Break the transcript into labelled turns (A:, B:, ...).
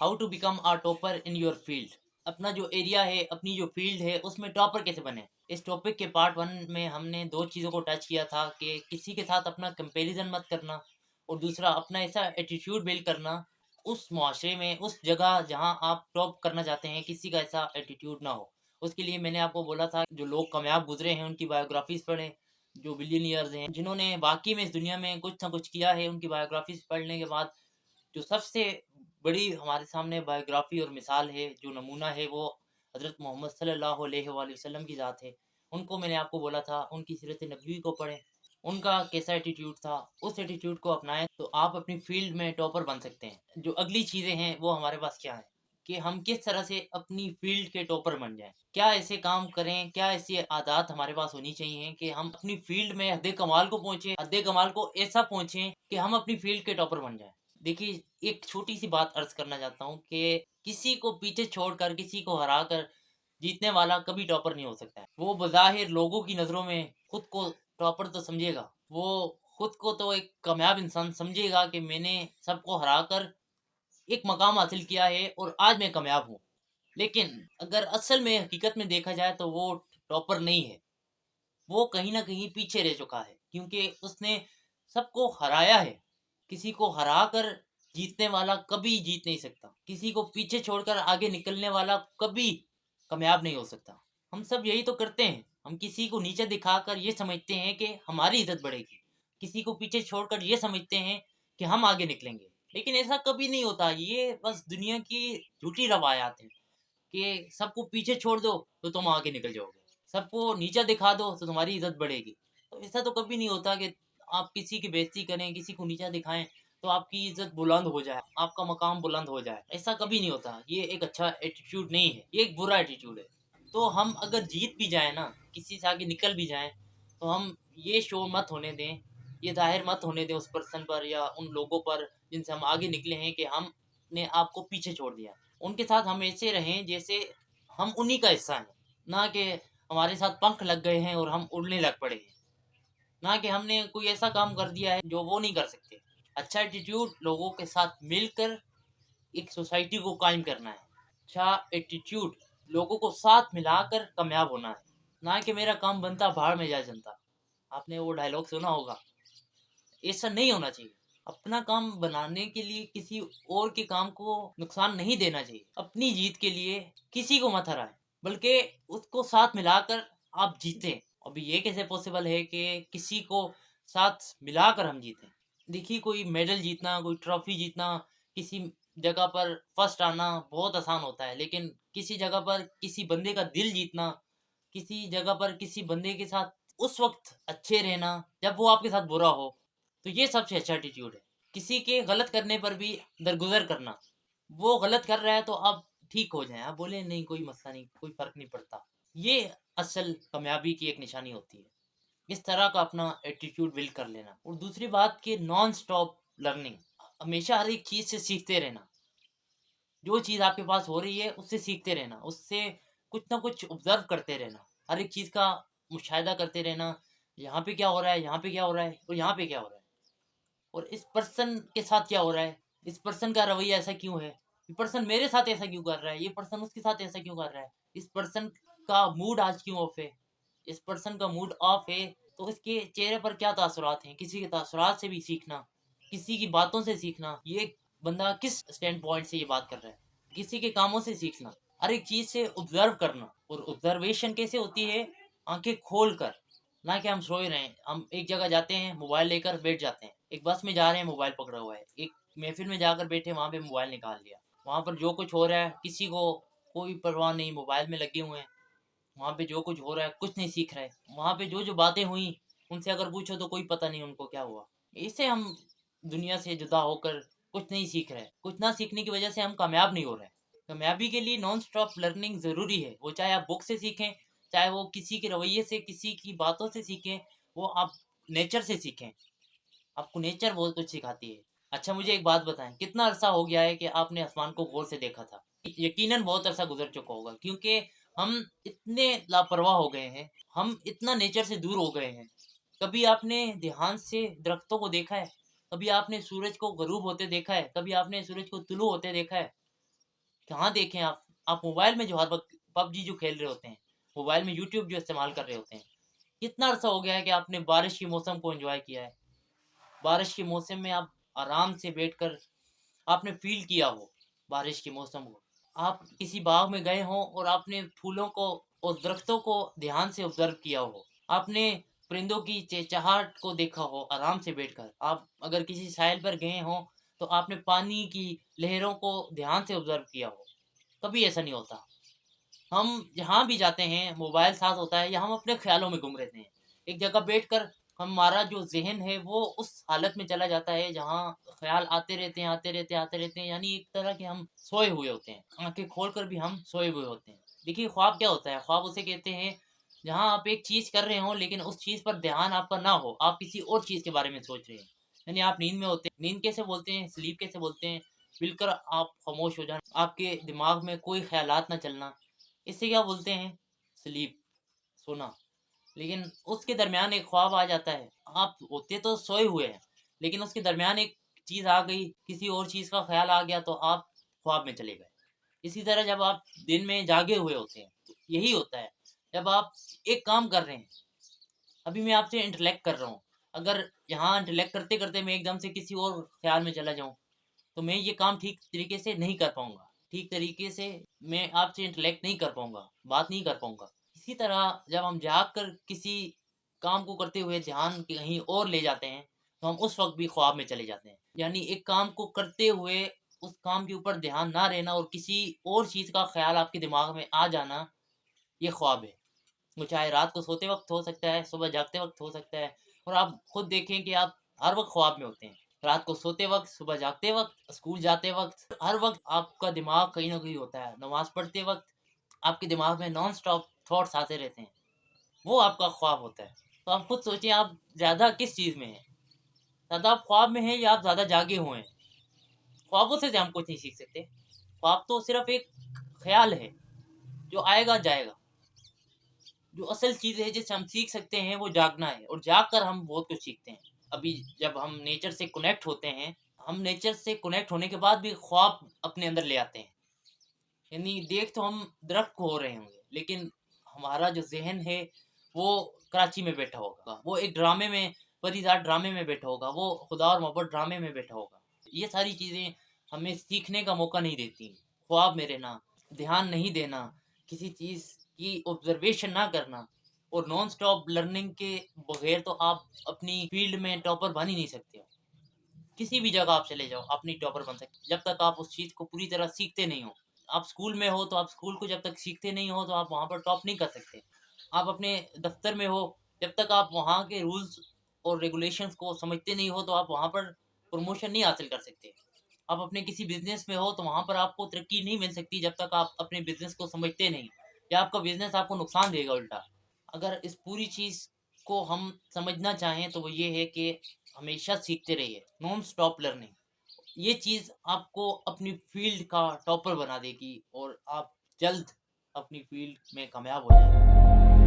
A: How to become a topper in your field. अपना जो area है, अपनी जो फील्ड है, उसमें टॉपर कैसे बने। इस टॉपिक के पार्ट वन में हमने दो चीज़ों को टच किया था कि किसी के साथ अपना कंपैरिजन मत करना, और दूसरा अपना ऐसा एटीट्यूड बिल्ड करना उस मुआशरे में, उस जगह जहां आप टॉप करना चाहते हैं, किसी का ऐसा एटीट्यूड ना हो। उसके लिए मैंने आपको बोला था जो लोग कामयाब गुजरे हैं उनकी बायोग्राफीज पढ़ें, जो बिलियनियर्स हैं जिन्होंने वाकई में इस दुनिया में कुछ ना कुछ किया है, उनकी बायोग्राफीज पढ़ने के बाद जो सबसे बड़ी हमारे सामने बायोग्राफी और मिसाल है, जो नमूना है, वो हज़रत मोहम्मद सल्लल्लाहु अलैहि वसल्लम की ज़ात है। उनको मैंने आपको बोला था उनकी सीरत नबवी को पढ़ें, उनका कैसा एटीट्यूड था, उस एटीट्यूड को अपनाएं तो आप अपनी फील्ड में टॉपर बन सकते हैं। जो अगली चीज़ें हैं वो हमारे पास क्या है कि हम किस तरह से अपनी फील्ड के टॉपर बन जाएं। क्या ऐसे काम करें, क्या ऐसी आदत हमारे पास होनी चाहिए कि हम अपनी फील्ड में हद कमाल को पहुंचे, हद कमाल को ऐसा पहुंचे कि हम अपनी फील्ड के टॉपर बन जाएं। देखिए, एक छोटी सी बात अर्ज करना चाहता हूँ कि किसी को पीछे छोड़कर, किसी को हराकर जीतने वाला कभी टॉपर नहीं हो सकता है। वो बज़ाहिर लोगों की नज़रों में खुद को टॉपर तो समझेगा, वो खुद को तो एक कामयाब इंसान समझेगा कि मैंने सबको हराकर एक मकाम हासिल किया है और आज मैं कामयाब हूँ। लेकिन अगर असल में हकीकत में देखा जाए तो वो टॉपर नहीं है, वो कहीं ना कहीं पीछे रह चुका है, क्योंकि उसने सबको हराया है। किसी को हरा कर जीतने वाला कभी जीत नहीं सकता, किसी को पीछे छोड़कर आगे निकलने वाला कभी कामयाब नहीं हो सकता। हम सब यही तो करते हैं, हम किसी को नीचे दिखाकर ये समझते हैं कि हमारी इज्जत बढ़ेगी, किसी को पीछे छोड़कर ये समझते हैं कि हम आगे निकलेंगे। लेकिन ऐसा कभी नहीं होता, ये बस दुनिया की झूठी रवायात है कि सबको पीछे छोड़ दो तो तुम आगे निकल जाओगे, सबको नीचा दिखा दो तो तुम्हारी इज्जत बढ़ेगी। तो ऐसा तो कभी नहीं होता कि आप किसी की बेइज्जती करें, किसी को नीचा दिखाएं तो आपकी इज्जत बुलंद हो जाए, आपका मकाम बुलंद हो जाए। ऐसा कभी नहीं होता, ये एक अच्छा एटीट्यूड नहीं है, ये एक बुरा एटीट्यूड है। तो हम अगर जीत भी जाए ना, किसी से आगे निकल भी जाएं, तो हम ये शो मत होने दें, ये जाहिर मत होने दें उस पर्सन पर या उन लोगों पर जिनसे हम आगे निकले हैं कि हमने आपको पीछे छोड़ दिया। उनके साथ हम ऐसे रहें जैसे हम उन्हीं का हिस्सा हैं, ना कि हमारे साथ पंख लग गए हैं और हम उड़ने लग पड़े हैं, ना कि हमने कोई ऐसा काम कर दिया है जो वो नहीं कर सकते। अच्छा एटीट्यूड लोगों के साथ मिलकर एक सोसाइटी को कायम करना है। अच्छा एटीट्यूड लोगों को साथ मिलाकर कामयाब होना है, ना कि मेरा काम बनता भाड़ में जा जनता। आपने वो डायलॉग सुना होगा, ऐसा नहीं होना चाहिए। अपना काम बनाने के लिए किसी और के काम को नुकसान नहीं देना चाहिए। अपनी जीत के लिए किसी को मत हराएं, बल्कि उसको साथ मिलाकर आप जीतें। अभी ये कैसे पॉसिबल है कि किसी को साथ मिलाकर हम जीतें। देखिए, कोई मेडल जीतना, कोई ट्रॉफी जीतना, किसी जगह पर फर्स्ट आना बहुत आसान होता है, लेकिन किसी जगह पर किसी बंदे का दिल जीतना, किसी जगह पर किसी बंदे के साथ उस वक्त अच्छे रहना जब वो आपके साथ बुरा हो, तो ये सबसे अच्छा एटीट्यूड है। किसी के गलत करने पर भी दरगुजर करना, वो गलत कर रहा है तो आप ठीक हो जाएं, आप बोले नहीं कोई मसला नहीं, कोई फर्क नहीं पड़ता। ये असल कामयाबी की एक निशानी होती है, इस तरह का अपना एटीट्यूड बिल्ड कर लेना। और दूसरी बात कि नॉन स्टॉप लर्निंग, हमेशा हर एक चीज़ से सीखते रहना। जो चीज़ आपके पास हो रही है उससे सीखते रहना, उससे कुछ ना कुछ ऑब्जर्व करते रहना, हर एक चीज़ का मुशाहिदा करते रहना। यहाँ पे क्या हो रहा है, यहाँ पे क्या हो रहा है, और यहाँ पे क्या हो रहा है, और इस पर्सन के साथ क्या हो रहा है, इस पर्सन का रवैया ऐसा क्यों है, ये पर्सन मेरे साथ ऐसा क्यों कर रहा है, ये पर्सन उसके साथ ऐसा क्यों कर रहा है, इस पर्सन का मूड आज क्यों ऑफ है, इस पर्सन का मूड ऑफ है तो इसके चेहरे पर क्या तासुरात हैं। किसी के तासुरात से भी सीखना, किसी की बातों से सीखना, ये बंदा किस स्टैंड पॉइंट से ये बात कर रहा है, किसी के कामों से सीखना, हर एक चीज से ऑब्जर्व करना। और ऑब्जर्वेशन कैसे होती है, आंखें खोल कर, ना कि हम सोए रहे हैं। हम एक जगह जाते हैं, मोबाइल लेकर बैठ जाते हैं, एक बस में जा रहे हैं, मोबाइल पकड़ा हुआ है, एक महफिल में जाकर बैठे, वहां पे मोबाइल निकाल लिया, वहां पर जो कुछ हो रहा है किसी को कोई परवाह नहीं, मोबाइल में लगे हुए हैं, वहां पे जो कुछ हो रहा है कुछ नहीं सीख रहे। वहां पे जो जो बातें हुई उनसे अगर पूछो तो कोई पता नहीं उनको क्या हुआ। इससे हम दुनिया से जुदा होकर कुछ नहीं सीख रहे, कुछ ना सीखने की वजह से हम कामयाब नहीं हो रहे। कामयाबी के लिए नॉन स्टॉप लर्निंग जरूरी है, वो चाहे आप बुक से सीखें, चाहे वो किसी के रवैये से, किसी की बातों से सीखें, वो आप नेचर से सीखें। आपको नेचर बहुत कुछ सिखाती है। अच्छा, मुझे एक बात बताएं, कितना अरसा हो गया है कि आपने आसमान को गौर से देखा था। यकीनन बहुत अरसा गुजर चुका होगा, क्योंकि हम इतने लापरवाह हो गए हैं, हम इतना नेचर से दूर हो गए हैं। कभी आपने ध्यान से दरख्तों को देखा है, कभी आपने सूरज को गरूब होते देखा है, कभी आपने सूरज को तुलू होते देखा है। कहाँ देखें आप मोबाइल में जो हर वक्त पबजी जो खेल रहे होते हैं, मोबाइल में यूट्यूब जो इस्तेमाल कर रहे होते हैं, कितना अरसा हो गया है कि आपने बारिश के मौसम को एंजॉय किया है। बारिश के मौसम में आप आराम से बैठकर आपने फील किया हो बारिश के मौसम को। आप किसी बाग में गए हों और आपने फूलों को और दरख्तों को ध्यान से ऑब्जर्व किया हो। आपने परिंदों की चहचहाट को देखा हो आराम से बैठकर। आप अगर किसी साहिल पर गए हों तो आपने पानी की लहरों को ध्यान से ऑब्जर्व किया हो। कभी ऐसा नहीं होता। हम जहाँ भी जाते हैं मोबाइल साथ होता है या हम अपने ख्यालों में गुम रहते हैं। एक जगह बैठकर हमारा जो ज़हन है वो उस हालत में चला जाता है जहाँ ख्याल आते रहते हैं, आते रहते हैं, आते रहते हैं, यानी एक तरह के हम सोए हुए होते हैं। आँखें खोलकर भी हम सोए हुए होते हैं। देखिए ख्वाब क्या होता है? ख्वाब उसे कहते हैं जहाँ आप एक चीज़ कर रहे हो लेकिन उस चीज़ पर ध्यान आपका ना हो, आप किसी और चीज़ के बारे में सोच रहे हैं। यानी आप नींद में होते हैं। नींद कैसे बोलते हैं? स्लीप कैसे बोलते हैं? बिल्कुल आप खामोश हो जाना, आपके दिमाग में कोई ख़्यालात ना चलना। इसे क्या बोलते हैं? स्लीप, सोना। लेकिन उसके दरमियान एक ख्वाब आ जाता है। आप होते तो सोए हुए हैं लेकिन उसके दरमियान एक चीज़ आ गई, किसी और चीज़ का ख्याल आ गया तो आप ख्वाब में चले गए। इसी तरह जब आप दिन में जागे हुए होते हैं तो यही होता है। जब आप एक काम कर रहे हैं, अभी मैं आपसे इंटलेक्ट कर रहा हूँ, अगर यहाँ इंटलेक्ट करते करते मैं एकदम से किसी और ख्याल में चला जाऊँ तो मैं ये काम ठीक तरीके से नहीं कर पाऊंगा। ठीक तरीके से मैं आपसे इंटलेक्ट नहीं कर पाऊंगा, बात नहीं कर पाऊंगा। इसी तरह जब हम जाग कर किसी काम को करते हुए ध्यान कहीं और ले जाते हैं तो हम उस वक्त भी ख्वाब में चले जाते हैं। यानी एक काम को करते हुए उस काम के ऊपर ध्यान ना रहना और किसी और चीज़ का ख्याल आपके दिमाग में आ जाना, ये ख्वाब है। वो चाहे रात को सोते वक्त हो सकता है, सुबह जागते वक्त हो सकता है। और आप खुद देखें कि आप हर वक्त ख्वाब में होते हैं। रात को सोते वक्त, सुबह जागते वक्त, स्कूल जाते वक्त, हर वक्त आपका दिमाग कहीं ना कहीं होता है। नमाज पढ़ते वक्त आपके दिमाग में नॉन स्टॉप थॉट्स आते रहते हैं, वो आपका ख्वाब होता है। तो आप खुद सोचिए आप ज़्यादा किस चीज़ में हैं? ज़्यादा आप ख्वाब में हैं या आप ज़्यादा जागे हुए हैं? ख्वाबों से हम कुछ नहीं सीख सकते। ख्वाब तो सिर्फ एक ख्याल है जो आएगा जाएगा। जो असल चीज़ है जिससे हम सीख सकते हैं वो जागना है, और जाग कर हम बहुत कुछ सीखते हैं। अभी जब हम नेचर से कनेक्ट होते हैं, हम नेचर से कनेक्ट होने के बाद भी ख्वाब अपने अंदर ले आते हैं। यानी देख तो हम दरख्त को हो रहे होंगे लेकिन हमारा जो जहन है वो कराची में बैठा होगा, वो एक ड्रामे में, परिदार ड्रामे में बैठा होगा, वो खुदा और मोहब्बत ड्रामे में बैठा होगा। ये सारी चीज़ें हमें सीखने का मौका नहीं देती। ख्वाब में रहना, ध्यान नहीं देना, किसी चीज़ की ऑब्जर्वेशन ना करना, और नॉन स्टॉप लर्निंग के बगैर तो आप अपनी फील्ड में टॉपर बन ही नहीं सकते हो। किसी भी जगह आप चले जाओ, आप नहीं टॉपर बन सकते जब तक आप उस चीज़ को पूरी तरह सीखते नहीं हो। आप स्कूल में हो तो आप स्कूल को जब तक सीखते नहीं हो तो आप वहाँ पर टॉप नहीं कर सकते। आप अपने दफ्तर में हो, जब तक आप वहाँ के रूल्स और रेगुलेशंस को समझते नहीं हो तो आप वहाँ पर प्रमोशन नहीं हासिल कर सकते। आप अपने किसी बिजनेस में हो तो वहाँ पर आपको तरक्की नहीं मिल सकती जब तक आप अपने बिजनेस को समझते नहीं, या आपका बिजनेस आपको नुकसान देगा उल्टा। अगर इस पूरी चीज़ को हम समझना चाहें तो वो ये है कि हमेशा सीखते रहिए, नॉन स्टॉप लर्निंग। ये चीज़ आपको अपनी फील्ड का टॉपर बना देगी और आप जल्द अपनी फील्ड में कामयाब हो जाएंगे।